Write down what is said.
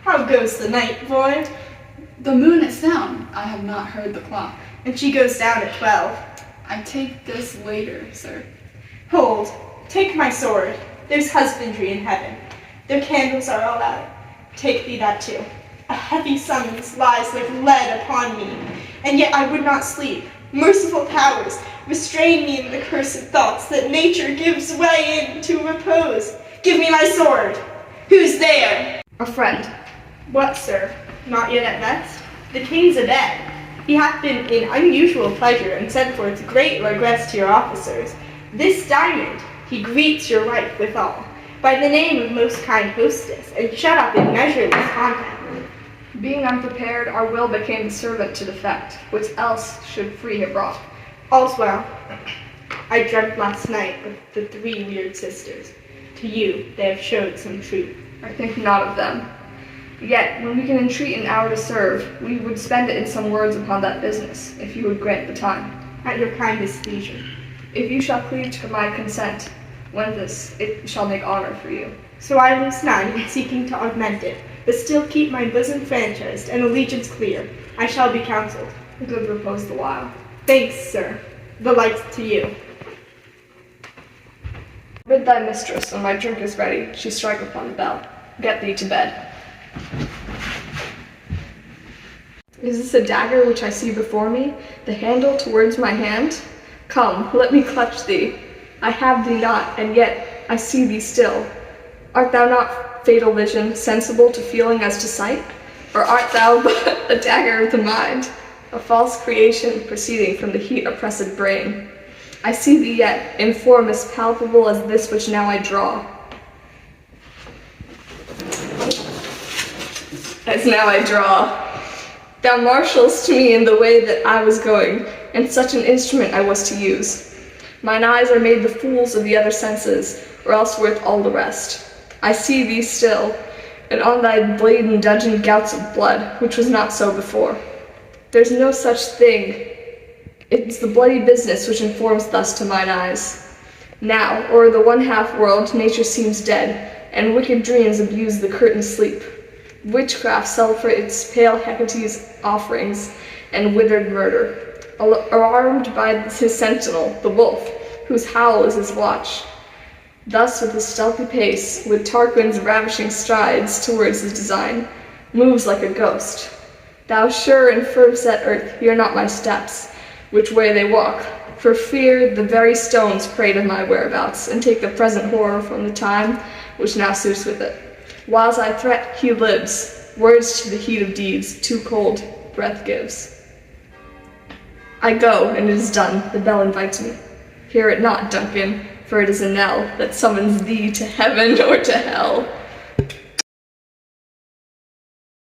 How goes the night, boy? The moon is down. I have not heard the clock. And she goes down at 12. I take this later, sir. Hold, take my sword. There's husbandry in heaven. Their candles are all out. Take thee that too. A heavy summons lies like lead upon me, and yet I would not sleep. Merciful powers, restrain me in the cursed thoughts that nature gives way in to repose. Give me my sword. Who's there? A friend. What, sir? Not yet at best? The king's abed. He hath been in unusual pleasure, and sent forth great regrets to your officers. This diamond he greets your wife withal, by the name of most kind hostess, and shut up in measureless content. Being unprepared, our will became the servant to defect, which else should free have brought. All's well. I dreamt last night of the 3 weird sisters. To you they have showed some truth. I think not of them. Yet, when we can entreat an hour to serve, we would spend it in some words upon that business, if you would grant the time. At your kindest leisure. If you shall cleave to my consent, when this, it shall make honor for you. So I lose none in seeking to augment it, but still keep my bosom franchised and allegiance clear. I shall be counseled. Good repose the while. Thanks, sir. The like to you. Bid thy mistress, when my drink is ready, she strike upon the bell. Get thee to bed. Is this a dagger which I see before me, the handle towards my hand? Come, let me clutch thee. I have thee not, and yet I see thee still. Art thou not, fatal vision, sensible to feeling as to sight? Or art thou but a dagger of the mind, a false creation proceeding from the heat-oppressed brain? I see thee yet, in form as palpable as this which now I draw. As now I draw. Thou marshals to me in the way that I was going, and such an instrument I was to use. Mine eyes are made the fools of the other senses, or else worth all the rest. I see thee still, and on thy blade in dungeon gouts of blood, which was not so before. There's no such thing. It's the bloody business which informs thus to mine eyes. Now, o'er the one-half world, nature seems dead, and wicked dreams abuse the curtained sleep. Witchcraft celebrates pale Hecate's offerings and withered murder, alarmed by his sentinel, the wolf, whose howl is his watch. Thus, with his stealthy pace, with Tarquin's ravishing strides towards his design, moves like a ghost. Thou sure and firm-set earth, hear not my steps, which way they walk, for fear the very stones prate of my whereabouts, and take the present horror from the time which now suits with it. Whiles I threat, he lives, words to the heat of deeds, too cold, breath gives. I go, and it is done, the bell invites me. Hear it not, Duncan, for it is a knell that summons thee to heaven or to hell.